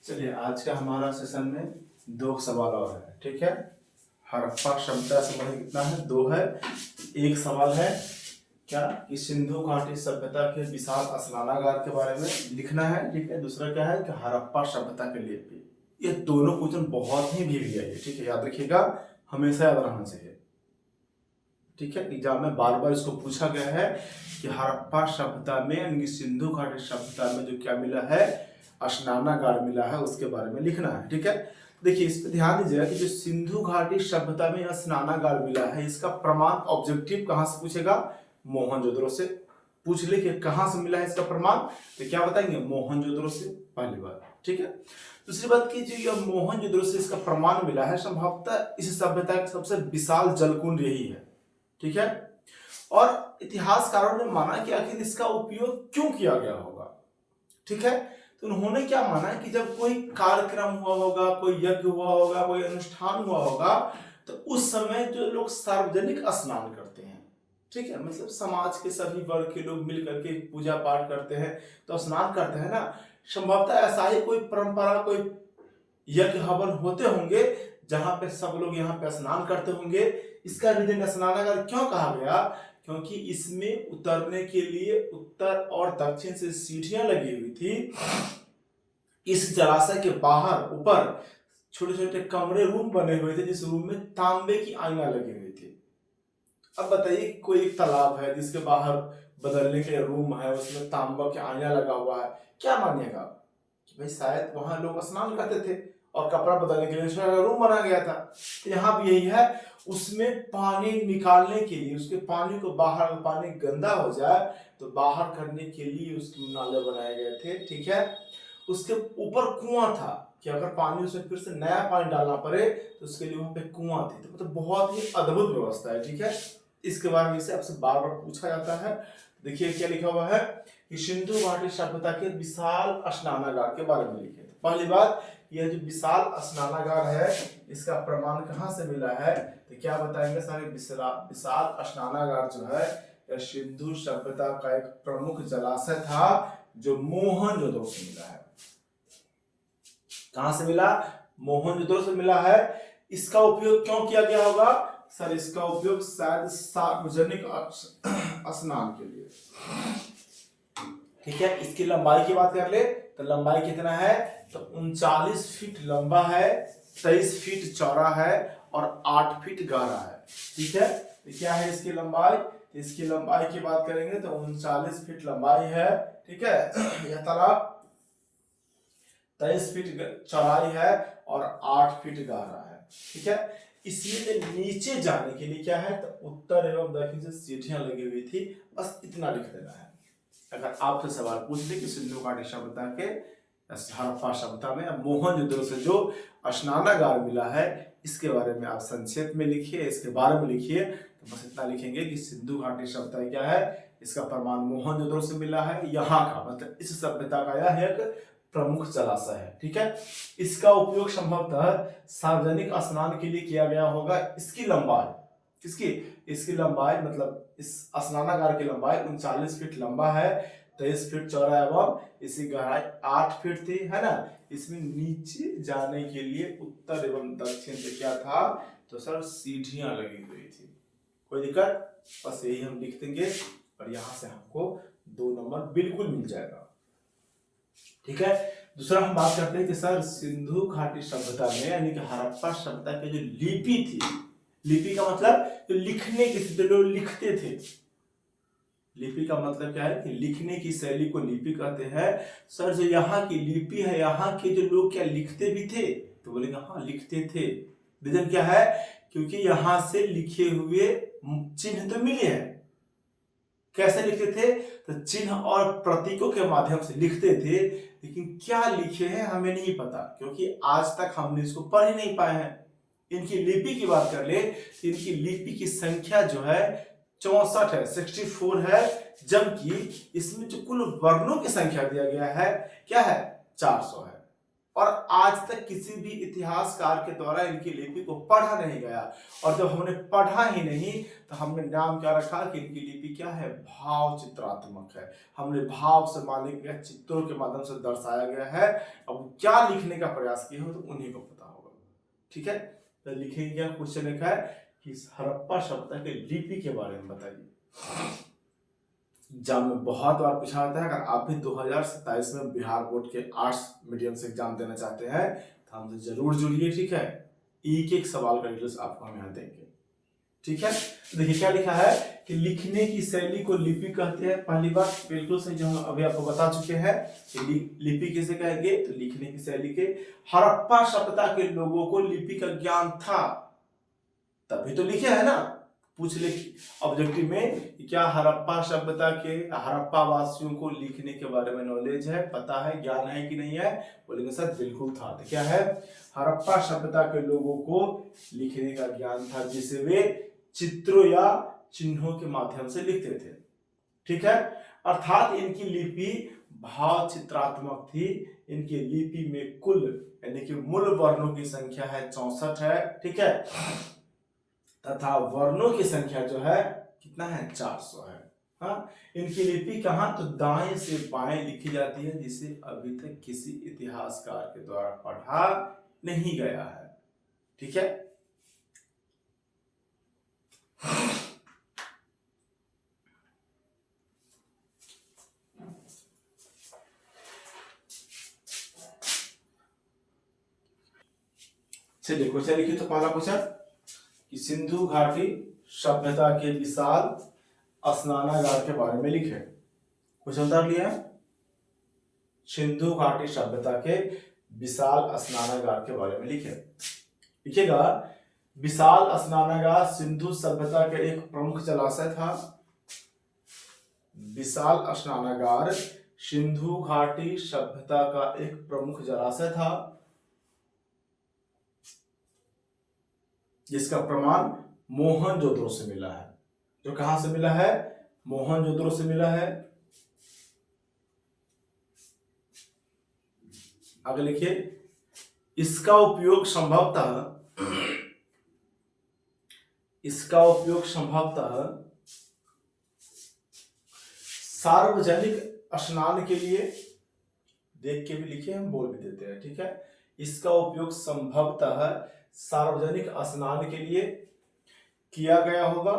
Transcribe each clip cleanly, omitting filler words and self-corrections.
चलिए आज का हमारा सेशन में दो सवाल और है, ठीक है। हड़प्पा सभ्यता से मतलब कितना है, दो है। एक सवाल है क्या कि सिंधु घाटी सभ्यता के विशाल स्नानागार के बारे में लिखना है, ठीक है। दूसरा क्या है कि हड़प्पा सभ्यता के लिए भी। ये दोनों क्वेश्चन बहुत ही भी है, ठीक है, याद रखिएगा, हमेशा याद रहना चाहिए, ठीक है। एग्जाम में बार बार इसको पूछा गया है कि हड़प्पा सभ्यता में यानी कि सिंधु घाटी सभ्यता में जो क्या मिला है, स्नानागार मिला है, उसके बारे में लिखना है, ठीक है। देखिए इस पे ध्यान दीजिएगा कि जो सिंधु घाटी सभ्यता में स्नानागार मिला है, इसका प्रमाण ऑब्जेक्टिव कहां से पूछेगा, मोहनजोदड़ो से पूछ ले कि कहां से मिला है इसका प्रमाण, तो क्या बताएंगे, मोहनजोदड़ो से, पहली बात, ठीक है। दूसरी बात की जो यह मोहनजोदड़ो से इसका प्रमाण मिला है, संभवतः इस सभ्यता का सबसे विशाल जलकुंड यही है, ठीक है। और इतिहासकारों ने माना कि आखिर इसका उपयोग क्यों किया गया होगा, ठीक है। तो उन्होंने क्या माना कि जब कोई कार्यक्रम हुआ होगा, कोई यज्ञ हुआ होगा, कोई अनुष्ठान हुआ होगा, तो उस समय जो लोग सार्वजनिक स्नान करते हैं, ठीक है, मतलब समाज के सभी वर्ग के लोग मिल करके पूजा पाठ करते हैं, तो स्नान करते हैं ना। संभवतः ऐसा ही कोई परंपरा, कोई यज्ञ हवन होते होंगे जहां पे सब लोग यहाँ पे स्नान करते होंगे। इसका रीजन स्नानागार क्यों कहा गया, क्योंकि इसमें उतरने के लिए उत्तर और दक्षिण से सीढ़ियां लगी हुई थी। इस जलाशय के बाहर ऊपर छोटे छोटे कमरे, रूम बने हुए थे, जिस रूम में तांबे की आईना लगी हुई थी। अब बताइए कोई एक तालाब है जिसके बाहर बदलने के रूम है, उसमें तांबा का आईना लगा हुआ है, क्या मानिएगा कि भाई शायद वहां लोग स्नान करते थे और कपड़ा बदलने के लिए रूम बना गया था। तो यहाँ भी यही है, उसमें पानी निकालने के लिए, उसके पानी को बाहर, पानी गंदा हो जाए तो बाहर करने के लिए उसके नाले बनाए गए थे, ठीक है। उसके ऊपर कुआं था कि अगर पानी उसमें फिर से नया पानी डालना पड़े तो उसके लिए वहां पे कुआं थी। तो मतलब बहुत ही अद्भुत व्यवस्था है, ठीक है। इसके बारे में इसे आपसे बार बार पूछा जाता है। देखिए क्या लिखा हुआ है कि सिंधु घाटी सभ्यता के विशाल स्नानागार के बारे में लिखे। पहली बात, यह जो विशाल स्नानागार है इसका प्रमाण कहां से मिला है, तो क्या बताएंगे सारे, विशाल स्नानागार जो है यह सिंधु सभ्यता का एक प्रमुख जलाशय था जो मोहनजोदड़ो से मिला है। कहां से मिला, मोहनजोदड़ो से मिला है। इसका उपयोग क्यों किया गया होगा सर, इसका उपयोग शायद सार्वजनिक स्नान के लिए, ठीक है। इसकी लंबाई की बात कर ले तो लंबाई कितना है, तो 39 फीट लंबा है, 23 फीट चौड़ा है और 8 फीट गहरा है, ठीक है। तो क्या है इसकी लंबाई, इसकी लंबाई की बात करेंगे तो 39 फीट लंबाई है, ठीक है। यह तालाब 23 फीट चौड़ाई है और 8 फीट गहरा है, ठीक है। इसमें नीचे जाने के लिए क्या है, तो उत्तर एवं दक्षिण से सीढ़ियां लगी हुई थी, बस इतना लिख देना है। अगर आपसे सवाल पूछ ले कि सिंधु घाटी सभ्यता के हड़प्पा सभ्यता में मोहनजोदड़ो से जो स्नानागार मिला है इसके बारे में आप संक्षेप में लिखिए, इसके बारे में लिखिए, तो बस इतना लिखेंगे कि सिंधु घाटी सभ्यता क्या है, इसका प्रमाण मोहनजोदड़ो से मिला है। यहाँ का मतलब इस सभ्यता का यह एक प्रमुख जलाशय है, ठीक है। इसका उपयोग संभवतः सार्वजनिक स्नान के लिए किया गया होगा। इसकी लंबाई, किसकी, इसकी लंबाई मतलब इस स्नानागार की लंबाई 39 फीट लंबा है, 23 फीट चौड़ा एवं इसकी गहराई 8 फीट थी, है ना। इसमें नीचे जाने के लिए उत्तर एवं दक्षिण से क्या था, तो सर सीढ़ियां लगी हुई थी। कोई दिक्कत, बस यही हम लिख देंगे और यहां से हमको 2 नंबर बिल्कुल मिल जाएगा, ठीक है। दूसरा हम बात करते हैं कि सर सिंधु घाटी सभ्यता में यानी कि हड़प्पा सभ्यता की जो लिपि थी, लिपि का मतलब जो लिखने की, जो लोग लिखते थे, लिपि का मतलब क्या है कि लिखने की शैली को लिपि कहते हैं। सर जो यहाँ की लिपि है, यहाँ के जो लोग क्या लिखते भी थे, तो बोलेंगे हाँ लिखते थे। रीजन क्या है, क्योंकि यहां से लिखे हुए चिन्ह तो मिले हैं। कैसे लिखते थे, तो चिन्ह और प्रतीकों के माध्यम से लिखते थे, लेकिन क्या लिखे हैं हमें नहीं पता, क्योंकि आज तक हमने इसको पढ़ ही नहीं पाए हैं। इनकी लिपि की बात कर ले तो इनकी लिपि की संख्या जो है 64 है, 64 है, जबकि इसमें जो कुल वर्णों की संख्या दिया गया है क्या है, 400 है। और आज तक किसी भी इतिहासकार के द्वारा इनकी लिपि को पढ़ा नहीं गया। और जब हमने पढ़ा ही नहीं तो हमने नाम क्या रखा कि इनकी लिपि क्या है, भाव चित्रात्मक है। हमने भाव से माने गया, चित्रों के माध्यम से दर्शाया गया है। अब क्या लिखने का प्रयास किया हो तो उन्हीं को पता होगा। ठीक है, तो लिखेंगे क्या, क्वेश्चन लिखा है कि हड़प्पा सभ्यता के लिपि के बारे में बताइए। एग्जाम में बहुत बार पूछा जाता है। अगर आप भी 2027 में बिहार बोर्ड के आर्ट्स मीडियम से एग्जाम देना चाहते हैं तो हमसे जरूर जुड़िए। ठीक है, एक सवाल का डिटेल्स आपको हम यहाँ देंगे। ठीक है, देखिए क्या लिखा है कि लिखने की शैली को लिपि कहते हैं। पहली बात बिल्कुल सही, जो हम अभी आपको बता चुके हैं कि लिपि किसे कहेंगे, तो लिखने की शैली के। हड़प्पा सभ्यता के लोगों को लिपि का ज्ञान था, तभी तो लिखे है ना। पूछ ले ऑब्जेक्टिव में क्या हड़प्पा सभ्यता के, हड़प्पा वासियों को लिखने के बारे में नॉलेज है, पता है, ज्ञान है कि नहीं है, बोलेंगे सर बिल्कुल था। तो क्या है, हड़प्पा सभ्यता के लोगों को लिखने का ज्ञान था, जिसे वे चित्रों या चिन्हों के माध्यम से लिखते थे। ठीक है, अर्थात इनकी लिपि भाव चित्रात्मक थी। इनकी लिपि में कुल यानी कि मूल वर्णों की संख्या है 64 है। ठीक है, तथा वर्णों की संख्या जो है कितना है, 400 है। हाँ, इनकी लिपि कहाँ, तो दाएं से बाएं लिखी जाती है, जिसे अभी तक किसी इतिहासकार के द्वारा पढ़ा नहीं गया है। ठीक है, चलिए क्वेश्चन लिखिए। तो पहला क्वेश्चन कि सिंधु घाटी सभ्यता के विशाल स्नानागार के बारे में लिखे। क्वेश्चन उतार लिया, सिंधु घाटी सभ्यता के विशाल स्नानागार के बारे में लिखे। लिखिएगा, विशाल स्नानागार सिंधु सभ्यता के एक प्रमुख जलाशय था। विशाल स्नानागार सिंधु घाटी सभ्यता का एक प्रमुख जलाशय था, जिसका प्रमाण मोहनजोदड़ो से मिला है। जो कहां से मिला है, मोहनजोदड़ो से मिला है। आगे लिखिए, इसका उपयोग संभवतः सार्वजनिक स्नान के लिए, देख के भी लिखे, हम बोल भी देते हैं। ठीक है, इसका उपयोग संभवतः सार्वजनिक स्नान के लिए किया गया होगा।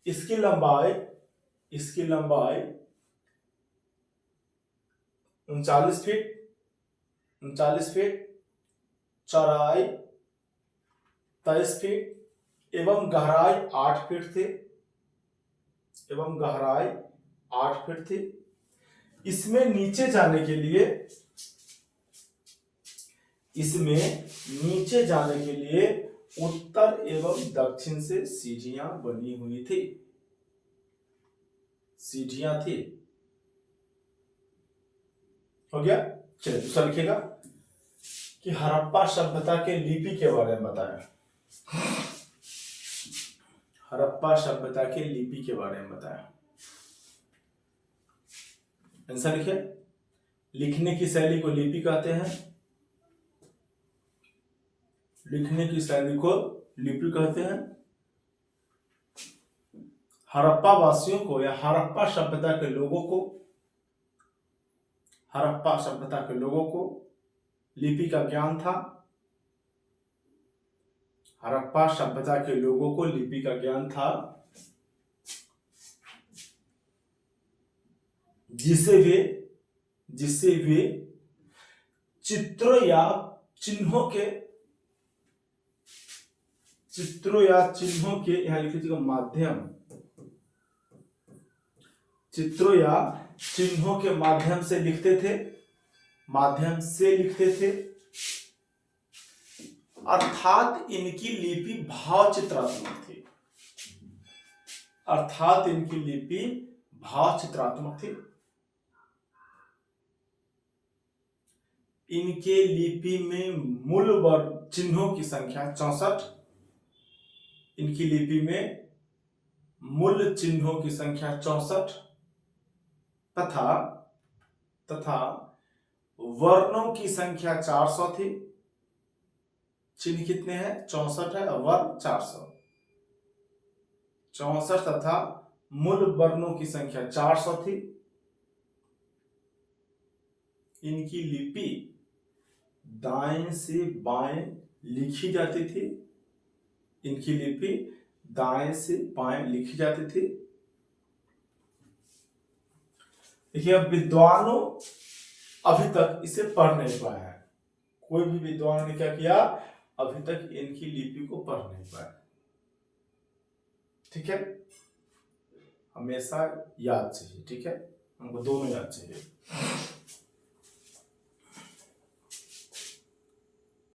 इसकी लंबाई 39 फीट, चौड़ाई 23 फीट एवं गहराई 8 फीट थी। इसमें नीचे जाने के लिए उत्तर एवं दक्षिण से सीढ़ियां बनी हुई थी। हो गया। चलिए दूसरा लिखिएगा कि हड़प्पा सभ्यता के लिपि के बारे में बताया। हड़प्पा सभ्यता के लिपि के बारे में बताया। आंसर लिखिए, लिखने की शैली को लिपि कहते हैं। लिखने की शैली को लिपि कहते हैं। हड़प्पा वासियों को या हड़प्पा सभ्यता के लोगों को लिपि का ज्ञान था। हड़प्पा सभ्यता के लोगों को लिपि का ज्ञान था, जिसे वे चित्रों या चिन्हों के यहां लिख लीजिएगा माध्यम, चित्रों या चिन्हों के माध्यम से लिखते थे। अर्थात इनकी लिपि भाव चित्रात्मक थी। इनके लिपि में मूल वर्ण चिन्हों की संख्या 64। इनकी लिपि में मूल चिन्हों की संख्या 64 तथा तथा वर्णों की संख्या 400 थी। चिन्ह कितने हैं? 64 है और वर्ण 400। 64 तथा मूल वर्णों की संख्या 400 थी। इनकी लिपि दाएं से बाएं लिखी जाती थी। इनकी लिपि दाएं से बाएं लिखी जाती थी। देखिए, अब विद्वानों अभी तक इसे पढ़ नहीं पाए हैं। कोई भी विद्वान ने क्या किया? अभी तक इनकी लिपि को पढ़ नहीं पाया। ठीक है, हमेशा याद चाहिए। ठीक है, हमको दोनों याद चाहिए।